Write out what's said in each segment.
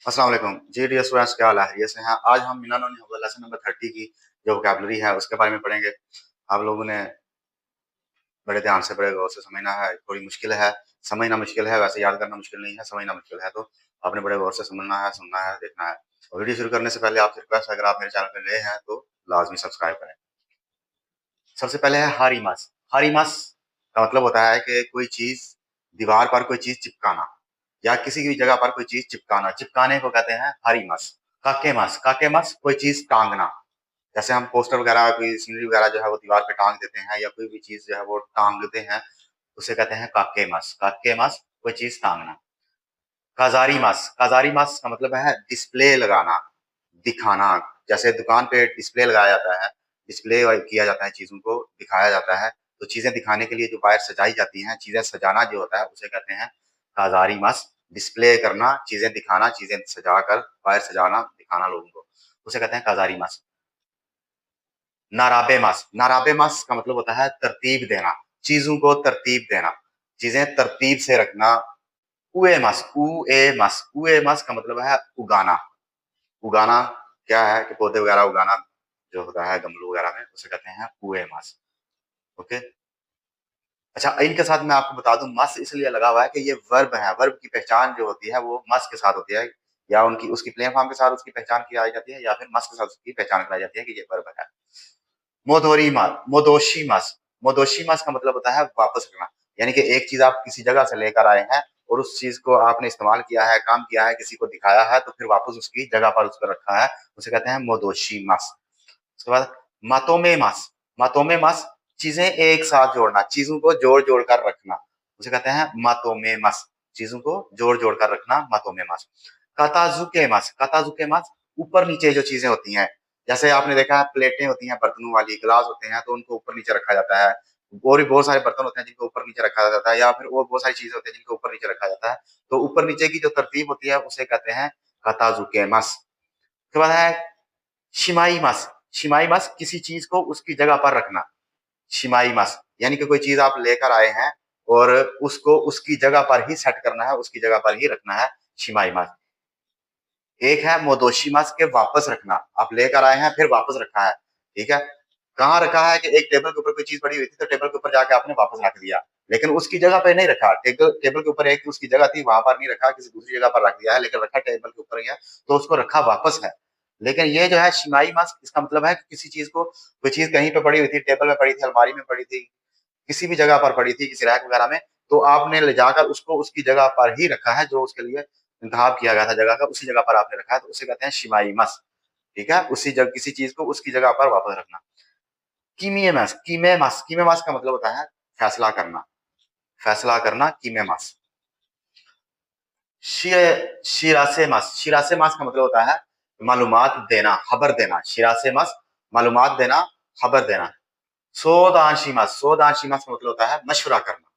अस्सलाम वालेकुम जी dear students, क्या हाल है? ये से हैं। आज हम मिनानो लेसन नंबर 30 की जो वोकैबुलरी है उसके बारे में पढ़ेंगे। आप लोगों ने बड़े ध्यान से बड़े गौर से समझना है। थोड़ी मुश्किल है, समझना मुश्किल है, वैसे याद करना मुश्किल नहीं है, समझना मुश्किल है। तो आपने बड़े गौर से समझना है, सुनना है, देखना है। और वीडियो शुरू करने से पहले आपसे रिक्वेस्ट है, अगर आप मेरे चैनल पर नए हैं तो लाजमी सब्सक्राइब करें। सबसे पहले है हारीमास। हारीमास का मतलब होता है कि कोई चीज दीवार पर कोई चीज चिपकाना या किसी भी जगह पर कोई चीज चिपकाना, चिपकाने को कहते हैं हारीमास। काकेमास, काकेमास कोई चीज टांगना। जैसे हम पोस्टर वगैरह, कोई सीनरी वगैरह जो है वो दीवार पे टांग देते हैं या कोई भी चीज जो है वो टांगते हैं, उसे कहते हैं काकेमास। काकेमास कोई चीज टांगना। काजारीमास, काजारीमास का मतलब है डिस्प्ले लगाना, दिखाना। जैसे दुकान पे डिस्प्ले लगाया जाता है, डिस्प्ले किया जाता है, चीजों को दिखाया जाता है। तो चीजें दिखाने के लिए जो बाहर सजाई जाती हैं, चीजें सजाना जो होता है उसे कहते हैं काजारीमास। डिस्प्ले करना, चीजें दिखाना, चीजें सजाकर बाहर सजाना, दिखाना लोगों को, उसे कहते हैं काजारीमास। नाराबेमास, नाराबेमास का मतलब होता है तरतीब देना, चीजों को तरतीब देना, चीजें तरतीब से रखना। उएमास, उएमास, उएमास का मतलब है उगाना। उगाना क्या है कि पौधे वगैरह उगाना जो होता है गमलों वगैरह में, उसे कहते हैं उएमास। ओके। अच्छा, इनके साथ मैं आपको बता दूं, मस इसलिए लगा हुआ है कि ये वर्ब है। वर्ब की पहचान जो होती है वो मस के साथ होती है, या उनकी उसकी प्लेन फॉर्म के साथ उसकी पहचान की जाती है, या फिर मस के साथ उसकी पहचान कराई जाती है कि ये वर्ब है। मोदोरीमा, मोदोशीमास, मोदोशीमास का मतलब होता है वापस रखना। यानी कि एक चीज आप किसी जगह से लेकर आए हैं और उस चीज को आपने इस्तेमाल किया है, काम किया है, किसी को दिखाया है, तो फिर वापस उसकी जगह पर उसको रखा है, उसे कहते हैं मोदोशीमास। उसके बाद मातोमेमास, मातोमेमास चीजें एक साथ जोड़ना, चीजों को जोड़ जोड़ कर रखना, उसे कहते हैं मातोमेमास। चीजों को जोड़ जोड़ कर रखना, मातोमेमास। काताजुकेमास, काताजुकेमास ऊपर नीचे जो चीजें होती हैं, जैसे आपने देखा है प्लेटें होती हैं बर्तनों वाली, गिलास होते हैं, तो उनको ऊपर नीचे रखा जाता है। और भी बहुत सारे बर्तन होते हैं जिनको ऊपर नीचे रखा जाता है, या फिर और बहुत सारी चीजें होती हैं जिनको ऊपर नीचे रखा जाता है। तो ऊपर नीचे की जो तरतीब होती है उसे कहते हैं काताजुकेमास। उसके बाद है शिमाईमास, शिमाईमास किसी चीज को उसकी जगह पर रखना। शिमाईमास यानी कि कोई चीज आप लेकर आए हैं और उसको उसकी जगह पर ही सेट करना है, उसकी जगह पर ही रखना है, शिमाईमास। एक है मोदोशिमास के वापस रखना, आप लेकर आए हैं फिर वापस रखा है। ठीक है। कहाँ रखा है कि एक टेबल के ऊपर कोई चीज पड़ी हुई थी तो टेबल के ऊपर जाके आपने वापस रख दिया, लेकिन उसकी जगह पे नहीं रखा। टेबल टेबल के ऊपर एक उसकी जगह थी, वहां पर नहीं रखा, किसी दूसरी जगह पर रख दिया है, लेकिन रखा टेबल के ऊपर ही है, तो उसको रखा वापस है। लेकिन ये जो है शिमाई मास्क, इसका मतलब है कि किसी चीज को, कोई चीज कहीं पे पड़ी हुई थी, टेबल में पड़ी थी, अलमारी में पड़ी थी, किसी भी जगह पर पड़ी थी, किसी रैक वगैरह में, तो आपने ले जाकर उसको उसकी जगह पर ही रखा है, जो उसके लिए इंतखाब किया गया था जगह का, उसी जगह पर आपने रखा है, तो उसे कहते हैं शिमाई मस। ठीक है। उसी जगह किसी चीज को उसकी जगह पर वापस रखना। कीमियमस, कीमेमस, कीमेमस का मतलब होता है फैसला करना, फैसला करना, कीमेमस। शिरासेमस, शिरासेमस का मतलब होता है मालूमात देना, खबर देना। शिरासेमस मालूमात देना, खबर देना। सोदानशिमस, सोदानशिमस का मतलब होता है मशवरा करना।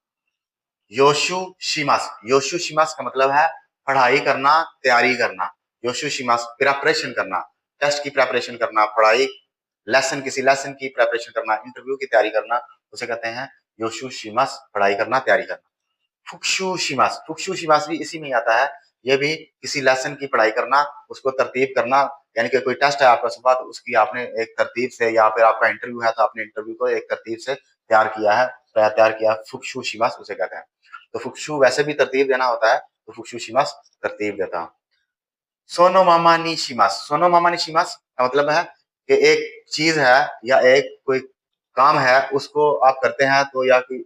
योशु शिमास, योशु शिमास का मतलब है पढ़ाई करना, तैयारी करना। योशु शिमास प्रिपरेशन करना, टेस्ट की प्रिपरेशन करना, पढ़ाई, लेसन, किसी लेसन की प्रिपरेशन करना, इंटरव्यू की तैयारी करना, उसे कहते हैं योशु शिमास, पढ़ाई करना, तैयारी करना। फुक्शुशिमास, फुक्शुशिमास भी इसी में आता है। ये भी किसी लेसन की पढ़ाई करना, उसको तरतीब करना। यानी कि कोई टेस्ट है आपका सुबह, तो उसकी आपने एक तरतीब से, या फिर आपका इंटरव्यू है तो आपने इंटरव्यू को एक तरतीब से तैयार किया है, तैयार किया, फुक्शुशिमास उसे कहते हैं। तो फुक्शु वैसे भी तरतीब देना होता है, तो फुक्शुशिमास तरतीब देता हूँ। सोनोमामानीशिमास, सोनोमामानीशिमास का मतलब है कि एक चीज है या एक कोई काम है, उसको आप करते हैं तो, या कोई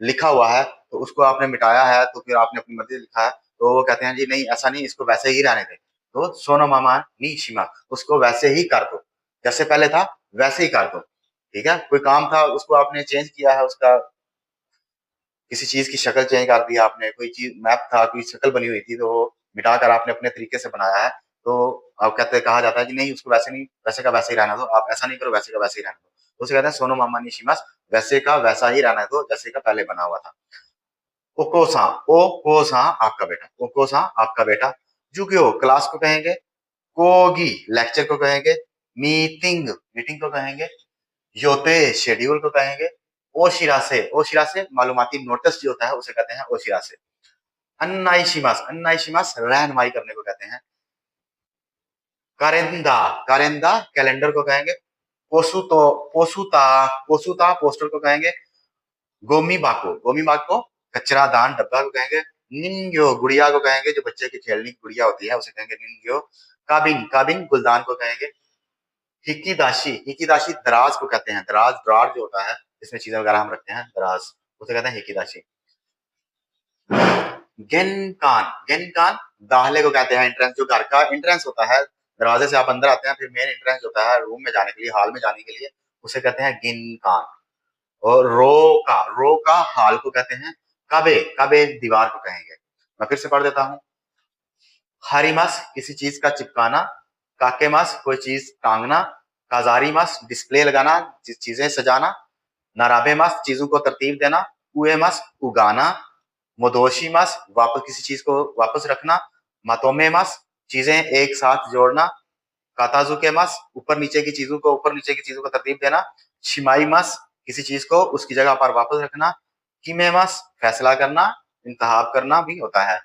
लिखा हुआ है तो उसको आपने मिटाया है, तो फिर आपने अपनी मर्जी से लिखा है, तो वो कहते हैं जी नहीं ऐसा नहीं, इसको वैसे ही रहने दें। तो सोनो मामा नी शिमा, उसको वैसे ही कर दो, जैसे पहले था वैसे ही कर दो। ठीक है। कोई काम था उसको आपने चेंज किया है, उसका किसी चीज की शक्ल चेंज कर दी आपने, कोई चीज मैप था, कोई शक्ल बनी हुई थी, तो वो मिटाकर आपने अपने तरीके से बनाया है, तो आप कहते, कहा जाता है कि नहीं उसको वैसे नहीं, वैसे का वैसे ही रहना दो, आप ऐसा नहीं करो, वैसे का वैसे ही रहना दो। तो उसे कहते हैं सोनो मामा नी शिमास, वैसे का वैसा ही रहना दो जैसे का पहले बना हुआ था। ओकोसा, ओकोसा आपका बेटा, ओकोसा आपका बेटा। जुगियो क्लास को कहेंगे, कोगी लेक्चर को कहेंगे, मीटिंग मीटिंग को कहेंगे, योते शेड्यूल को कहेंगे, ओशिरासे, ओशिरासे मालूमाती नोटिस जो होता है उसे कहते हैं ओशिरासे। अन्नाइशिमास, अन्नाइशिमास रहनुमाई करने को कहते हैं। कारेंदा, कारेंदा कैलेंडर को कहेंगे। पोसुतो, पोसुता, पोसुता पोस्टर को कहेंगे। गोमीबाको, गोमीबाको कचरादान डब्बा को कहेंगे। निन्ग्यो, गुड़िया को कहेंगे, जो बच्चे की खेलने की गुड़िया होती है उसे कहेंगे निन्ग्यो। काबिन, काबिन गुलदान को कहेंगे। हिकिदाशी, हिकिदाशी दराज को कहते हैं। दराज, ड्रॉर जो होता है इसमें चीजें वगैरह हम रखते हैं, दराज, उसे कहते हैं हिकिदाशी। गेनकान, गेनकान दाहले को कहते हैं। एंट्रेंस, जो घर का एंट्रेंस होता है, दरवाजे से आप अंदर आते हैं, फिर मेन एंट्रेंस होता है रूम में जाने के लिए, हॉल में जाने के लिए, उसे कहते हैं गिनकान। और रो का हाल को कहते हैं काबे, काबे दीवार को कहेंगे। मैं फिर से पढ़ देता हूँ। हारीमास किसी चीज का चिपकाना, काकेमास कोई चीज टांगना, काजारीमास डिस्प्ले लगाना, चीजें सजाना, नाराबेमास चीजों को तरतीब देना, उएमास उगाना, मोदोशीमास वापस किसी चीज को वापस रखना, मातोमेमास चीजें एक साथ जोड़ना, काताजुकेमास ऊपर नीचे की चीजों को तरतीब देना, शिमाईमास किसी चीज को उसकी जगह पर वापस रखना, किमेमास फैसला करना, इंतखाब करना भी होता है।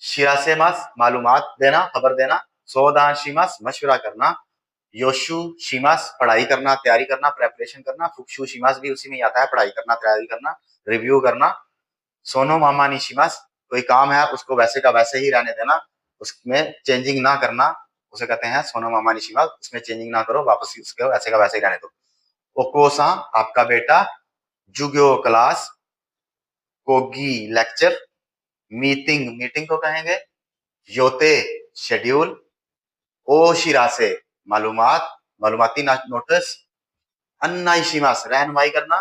शिरासेमास मालूमात देना, खबर देना, सोदाशिमास मशवरा करना, योशु शिमास पढ़ाई करना, तैयारी करना, प्रेपरेशन करना, फुक्शु शिमास भी उसी में ही आता है, पढ़ाई करना, तैयारी करना, रिव्यू करना, सोनो मामा निशिमास कोई काम है उसको वैसे का वैसे ही रहने देना, उसमें चेंजिंग ना करना, उसे कहते हैं सोनो मामा निशिमास, उसमें चेंजिंग ना करो, वापस उसको वैसे का वैसे ही रहने दो। ओकोसा आपका बेटा, जुग्यो क्लास, कोगी लेक्चर, मीटिंग मीटिंग को कहेंगे, योते शेड्यूल, ओ शिरासे मालूमात, मालूमाती नोटिस, अन्नाइशिमास रहनुमाई करना,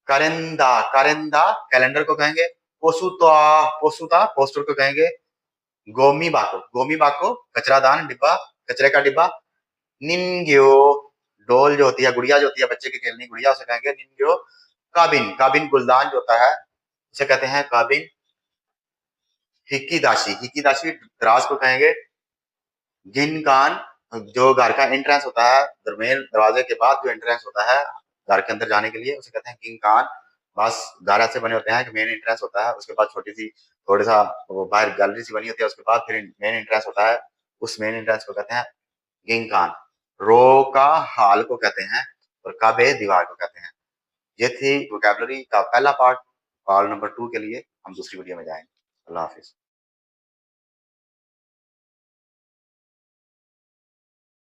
करेंदा, करेंदा कैलेंडर को कहेंगे, पोसुता, पोसुता पोस्टर को कहेंगे, गोमी बाको, गोमी बाको कचरादान डिब्बा, कचरे का डिब्बा, निन्ग्यो डोल जो होती है, गुड़िया जो होती है, बच्चे की खेलने की गुड़िया, उसे कहेंगे निन्ग्यो। काबिन, काबिन गुलदान जो होता है उसे कहते हैं काबिन। हिकिदाशी, हिकिदाशी दराज को कहेंगे। गिनकान जो घर का एंट्रेंस होता है, मेन दरवाजे के बाद जो एंट्रेंस होता है घर के अंदर जाने के लिए, उसे कहते हैं गिनकान। बस घर ऐसे बने होते हैं कि मेन एंट्रेंस होता है, उसके बाद छोटी सी थोड़ा सा वो बाहर गैलरी सी बनी होती है, उसके बाद फिर मेन एंट्रेंस होता है, उस मेन एंट्रेंस को कहते हैं गिनकान। रो का हाल को कहते हैं और काबे दीवार को कहते हैं। ये थी वोकैबुलरी का पहला पार्ट। पार्ट नंबर 2 के लिए हम दूसरी वीडियो में जाएंगे। अल्लाह हाफिज।